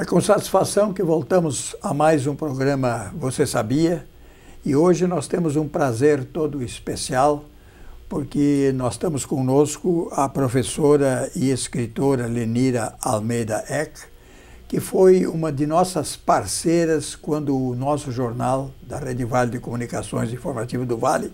É com satisfação que voltamos a mais um programa Você Sabia? E hoje nós temos um prazer todo especial, porque nós estamos conosco a professora e escritora Lenira Almeida Eck, que foi uma de nossas parceiras quando o nosso jornal da Rede Vale de Comunicações Informativo do Vale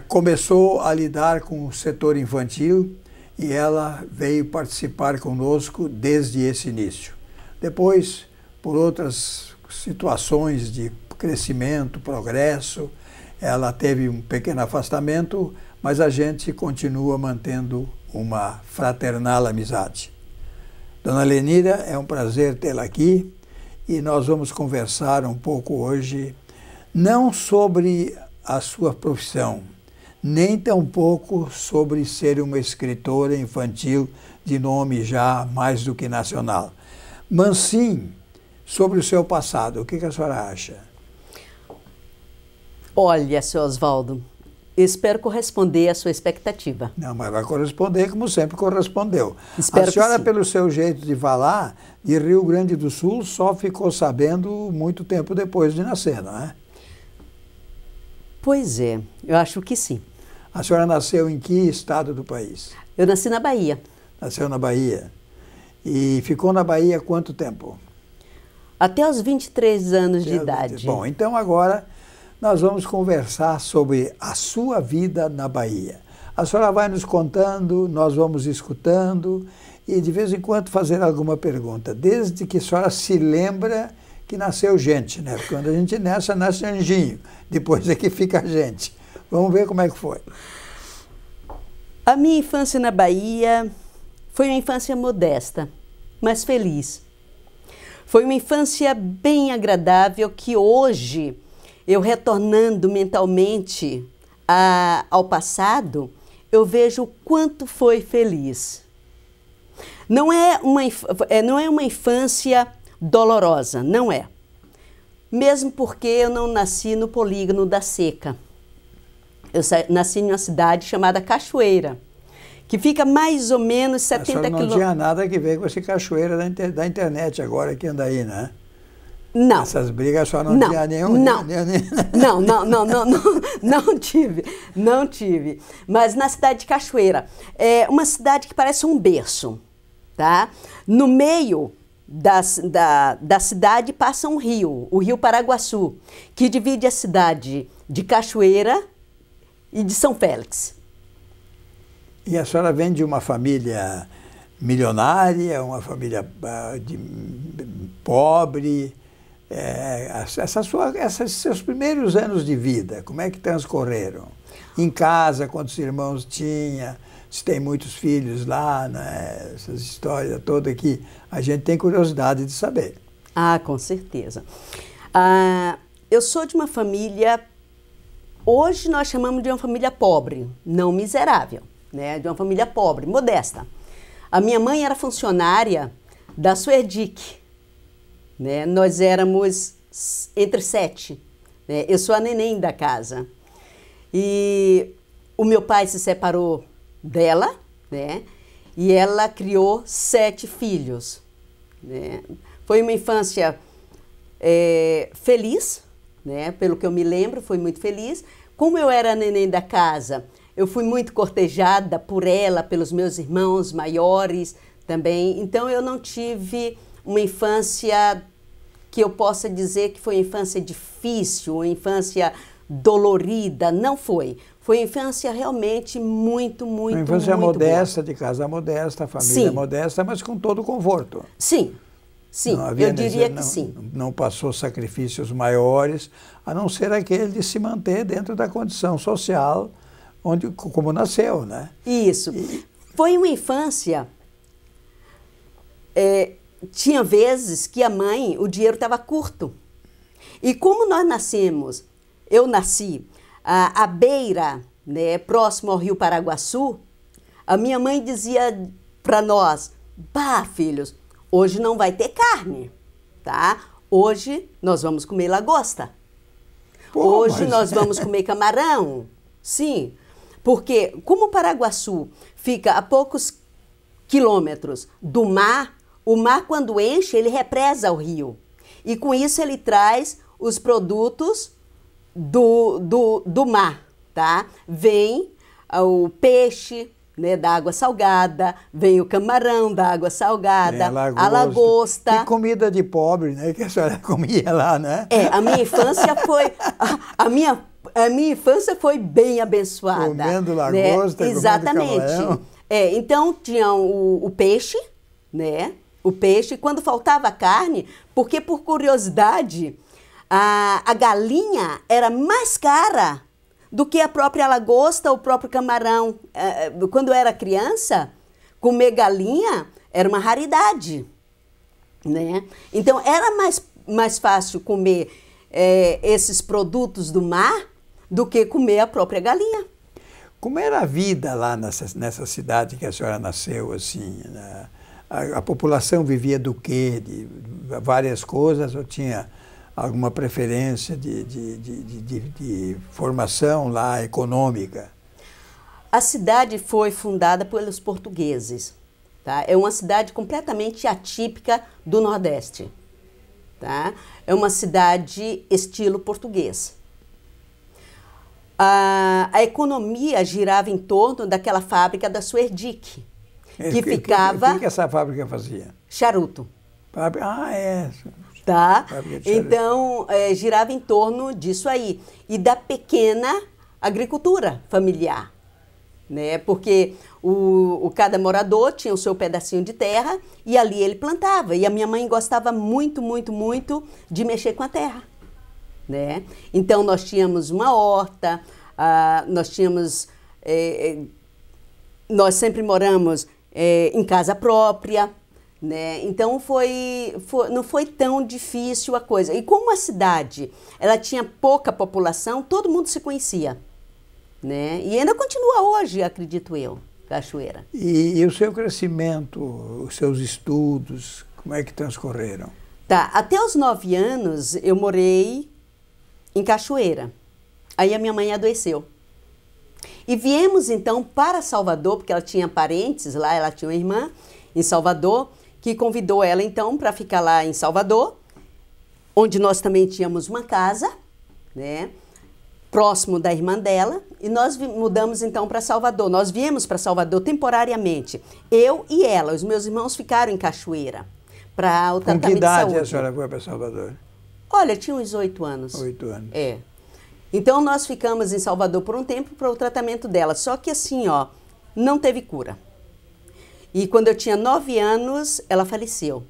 começou a lidar com o setor infantil, e ela veio participar conosco desde esse início. Depois, por outras situações de crescimento, progresso, ela teve um pequeno afastamento, mas a gente continua mantendo uma fraternal amizade. Dona Lenira, é um prazer tê-la aqui e nós vamos conversar um pouco hoje, não sobre a sua profissão, nem tampouco sobre ser uma escritora infantil de nome já mais do que nacional, mas sim sobre o seu passado. O que a senhora acha? Olha, senhor Oswaldo, espero corresponder à sua expectativa. Não, mas vai corresponder como sempre correspondeu. Espero a senhora, que sim. Pelo seu jeito de falar, de Rio Grande do Sul, só ficou sabendo muito tempo depois de nascer, não é? Pois é, eu acho que sim. A senhora nasceu em que estado do país? Eu nasci na Bahia. Nasceu na Bahia. E ficou na Bahia quanto tempo? Até os 23 anos de idade. Bom, então agora nós vamos conversar sobre a sua vida na Bahia. A senhora vai nos contando, nós vamos escutando e de vez em quando fazer alguma pergunta, desde que a senhora se lembra que nasceu gente, né? Porque quando a gente nasce anjinho, depois é que fica gente. Vamos ver como é que foi. A minha infância na Bahia foi uma infância modesta, mas feliz. Foi uma infância bem agradável que hoje, eu retornando mentalmente ao passado, eu vejo o quanto foi feliz. Não é uma infância dolorosa, não é. Mesmo porque eu não nasci no polígono da seca. Eu nasci em uma cidade chamada Cachoeira, que fica mais ou menos 70 quilômetros. Não tinha nada que ver com esse Cachoeira da internet agora que anda aí, né? Não. Essas brigas só não tinha nenhum. Não tive. Mas na cidade de Cachoeira, é uma cidade que parece um berço, tá? No meio da cidade passa um rio, o Rio Paraguaçu, que divide a cidade de Cachoeira e de São Félix. E a senhora vem de uma família milionária, uma família pobre? Esses seus primeiros anos de vida, como é que transcorreram? Em casa, quantos irmãos tinha? Se tem muitos filhos lá, né? Essas histórias todas que a gente tem curiosidade de saber. Ah, com certeza. Eu sou de uma família, hoje nós chamamos de uma família pobre, não miserável, né? De uma família pobre, modesta. A minha mãe era funcionária da Suerdic, né? Nós éramos entre 7, né? Eu sou a neném da casa. E o meu pai se separou dela, né? E ela criou 7 filhos, né? Foi uma infância feliz, né? Pelo que eu me lembro, foi muito feliz. Como eu era a neném da casa, eu fui muito cortejada por ela, pelos meus irmãos maiores também. Então eu não tive uma infância que eu possa dizer que foi uma infância difícil, uma infância dolorida. Não foi. Foi uma infância realmente muito uma infância muito modesta, boa. De casa modesta, família modesta, mas com todo o conforto. Sim, eu diria que sim. Não passou sacrifícios maiores, a não ser aquele de se manter dentro da condição social como nasceu, né? Isso. Foi uma infância... tinha vezes que o dinheiro estava curto. E como nós nascemos, eu nasci à beira, né, próximo ao Rio Paraguaçu, a minha mãe dizia para nós: "Bah, filhos, hoje não vai ter carne, tá? Hoje nós vamos comer lagosta. Hoje nós vamos comer camarão." Sim, porque como o Paraguaçu fica a poucos quilômetros do mar, o mar, quando enche, ele represa o rio. E com isso ele traz os produtos do mar, tá? Vem o peixe, né, da água salgada, vem o camarão da água salgada, a lagosta. Que comida de pobre, né? Que a senhora comia lá, né? A minha infância foi... A minha infância foi bem abençoada. Comendo lagosta, né? Exatamente. Comendo camarão. Então tinha o peixe, né? O peixe, quando faltava carne, porque por curiosidade, a galinha era mais cara do que a própria lagosta ou o próprio camarão. Quando eu era criança, comer galinha era uma raridade, né? Então era mais fácil comer esses produtos do mar do que comer a própria galinha. Como era a vida lá nessa cidade que a senhora nasceu, assim, né? A população vivia do quê? De várias coisas ou tinha alguma preferência de formação lá econômica? A cidade foi fundada pelos portugueses, tá? É uma cidade completamente atípica do Nordeste, tá? É uma cidade estilo português. A economia girava em torno daquela fábrica da Suerdic, que ficava... O que essa fábrica fazia? Charuto. Tá? Então, girava em torno disso aí. E da pequena agricultura familiar, né? Porque cada morador tinha o seu pedacinho de terra e ali ele plantava. E a minha mãe gostava muito, muito, muito de mexer com a terra, né? Então, nós tínhamos uma horta, nós sempre moramos em casa própria, né? Então não foi tão difícil a coisa. E como a cidade ela tinha pouca população, todo mundo se conhecia, né? E ainda continua hoje, acredito eu, Cachoeira. E o seu crescimento, os seus estudos, como é que transcorreram? Tá, até os 9 anos eu morei em Cachoeira. Aí a minha mãe adoeceu. E viemos então para Salvador, porque ela tinha parentes lá, ela tinha uma irmã em Salvador, que convidou ela então para ficar lá em Salvador, onde nós também tínhamos uma casa, né, próximo da irmã dela, e nós mudamos então para Salvador. Nós viemos para Salvador temporariamente, eu e ela. Os meus irmãos ficaram em Cachoeira para o tratamento de saúde. Com que idade a senhora foi para Salvador? Olha, tinha uns 8 anos. 8 anos. Então, nós ficamos em Salvador por um tempo para o tratamento dela. Só que assim, não teve cura. E quando eu tinha 9 anos, ela faleceu.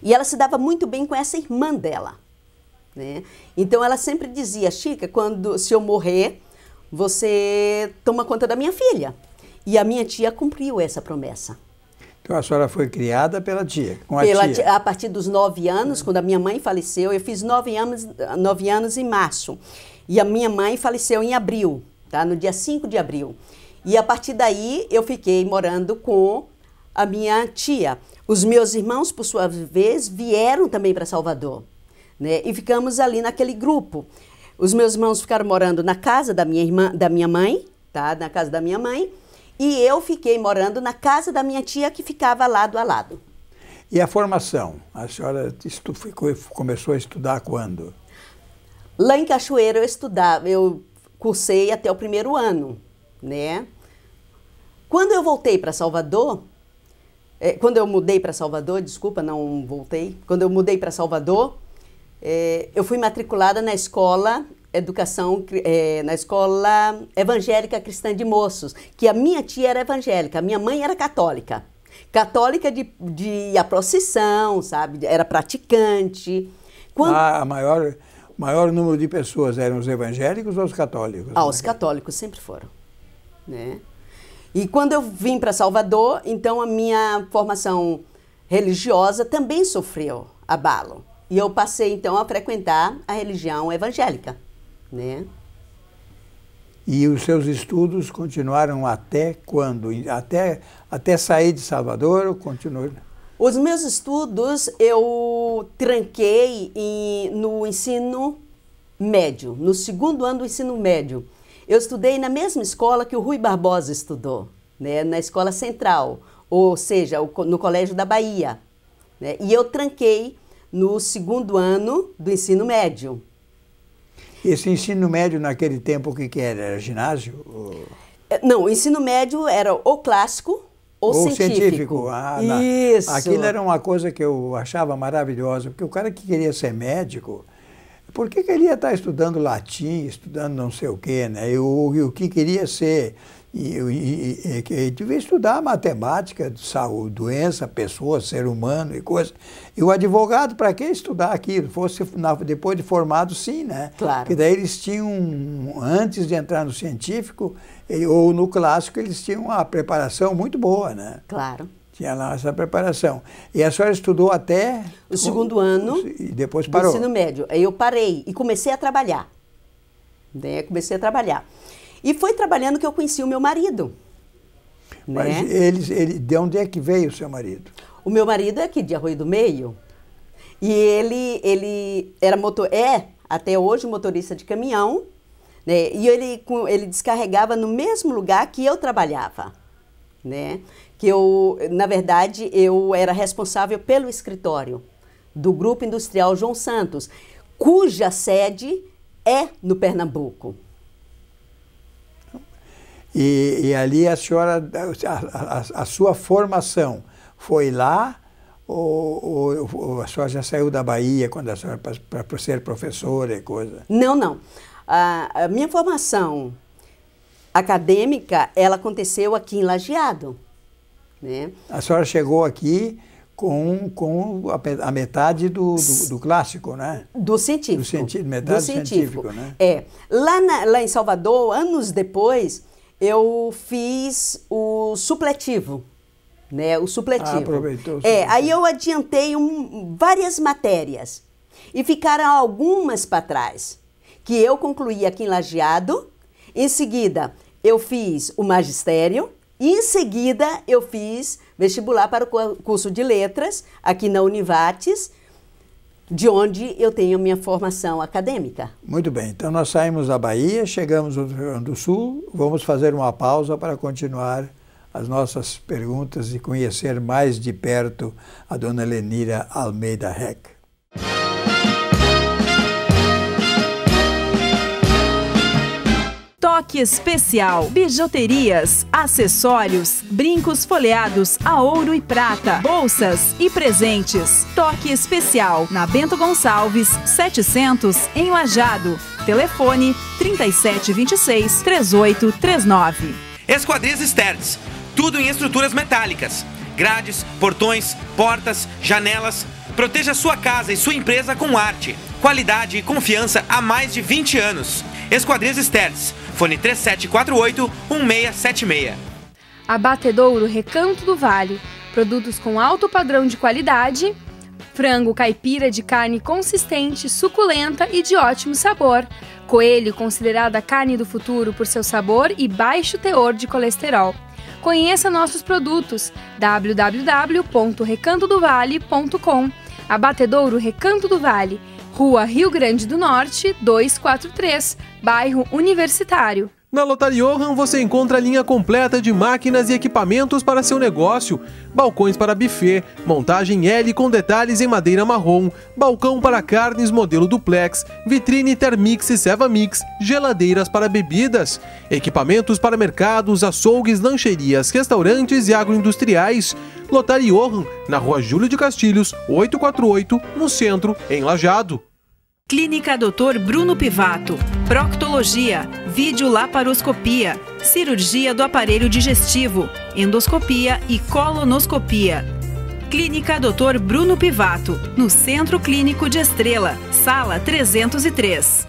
E ela se dava muito bem com essa irmã dela, né? Então, ela sempre dizia, Chica, se eu morrer, você toma conta da minha filha. E a minha tia cumpriu essa promessa. Então, a senhora foi criada pela tia, com a tia? A partir dos 9 anos, quando a minha mãe faleceu, eu fiz 9 anos em março. E a minha mãe faleceu em abril, tá? No dia 5 de abril. E a partir daí, eu fiquei morando com a minha tia. Os meus irmãos, por sua vez, vieram também para Salvador, né? E ficamos ali naquele grupo. Os meus irmãos ficaram morando na casa da minha mãe, tá? Na casa da minha mãe. E eu fiquei morando na casa da minha tia, que ficava lado a lado. E a formação? A senhora começou a estudar quando? Lá em Cachoeira eu cursei até o 1º ano, né? Quando eu voltei para Salvador, quando eu mudei para Salvador, desculpa, não voltei. Quando eu mudei para Salvador, eu fui matriculada na escola na escola evangélica cristã de moços, que a minha tia era evangélica, a minha mãe era católica. Católica de ir à procissão, sabe? Era praticante. O maior número de pessoas eram os evangélicos ou os católicos? Os católicos sempre foram, né? E quando eu vim para Salvador, então a minha formação religiosa também sofreu abalo. E eu passei então a frequentar a religião evangélica, né? E os seus estudos continuaram até quando? Até sair de Salvador ou continuou? Os meus estudos eu tranquei no ensino médio, no 2º ano do ensino médio. Eu estudei na mesma escola que o Rui Barbosa estudou, né? Na Escola Central, ou seja, no Colégio da Bahia, né? E eu tranquei no 2º ano do ensino médio. Esse ensino médio naquele tempo, o que era? Era ginásio? Ou... Não, o ensino médio era ou clássico ou científico. Isso. Aquilo era uma coisa que eu achava maravilhosa, porque o cara que queria ser médico, por que ele ia estar estudando latim, estudando não sei o quê, né? E o que queria ser... devia estudar matemática, saúde, doença, pessoa, ser humano e coisa. E o advogado, para que estudar aquilo? Fosse depois de formado, sim, né? Claro. Porque daí eles tinham, antes de entrar no científico ou no clássico, eles tinham uma preparação muito boa, né? Claro. Tinha lá essa preparação. E a senhora estudou até... O 2º ano e depois parou. Do ensino médio. Aí eu parei e comecei a trabalhar. Né? Comecei a trabalhar. E foi trabalhando que eu conheci o meu marido. Mas né? De onde é que veio o seu marido? O meu marido é aqui de Arroio do Meio. E ele era até hoje motorista de caminhão, né? E ele descarregava no mesmo lugar que eu trabalhava, né? Que na verdade, eu era responsável pelo escritório do Grupo Industrial João Santos, cuja sede é no Pernambuco. E ali a senhora, a sua formação foi lá ou a senhora já saiu da Bahia quando a senhora para ser professora e coisa? Não, não. A minha formação acadêmica, ela aconteceu aqui em Lajeado, né? A senhora chegou aqui com a metade do clássico, né? Do científico. Metade do científico, né? Lá em Salvador, anos depois, eu fiz o supletivo, né? O supletivo. Aproveitou o supletivo. Aí eu adiantei várias matérias e ficaram algumas para trás, que eu concluí aqui em Lajeado. Em seguida, eu fiz o magistério e em seguida eu fiz vestibular para o curso de letras aqui na Univates, de onde eu tenho minha formação acadêmica. Muito bem, então nós saímos da Bahia, chegamos no Rio Grande do Sul, vamos fazer uma pausa para continuar as nossas perguntas e conhecer mais de perto a dona Lenira Almeida Heck. Toque especial, bijuterias, acessórios, brincos folheados a ouro e prata, bolsas e presentes. Toque especial na Bento Gonçalves, 700 em Lajeado. Telefone 3726-3839. Esquadrias Stertz, tudo em estruturas metálicas. Grades, portões, portas, janelas. Proteja sua casa e sua empresa com arte, qualidade e confiança há mais de 20 anos. Esquadrias Stertz, fone 3748-1676. Abatedouro Recanto do Vale, produtos com alto padrão de qualidade, frango caipira de carne consistente, suculenta e de ótimo sabor. Coelho, considerada a carne do futuro por seu sabor e baixo teor de colesterol. Conheça nossos produtos, www.recantodovale.com. Abatedouro Recanto do Vale, Rua Rio Grande do Norte, 243, bairro Universitário. Na Lotar Johann você encontra a linha completa de máquinas e equipamentos para seu negócio, balcões para buffet, montagem L com detalhes em madeira marrom, balcão para carnes modelo duplex, vitrine Thermix e Sevamix, geladeiras para bebidas, equipamentos para mercados, açougues, lancherias, restaurantes e agroindustriais. Lotar Johann, na Rua Júlio de Castilhos, 848, no centro, em Lajeado. Clínica Dr. Bruno Pivato, proctologia, videolaparoscopia, cirurgia do aparelho digestivo, endoscopia e colonoscopia. Clínica Dr. Bruno Pivato, no Centro Clínico de Estrela, sala 303.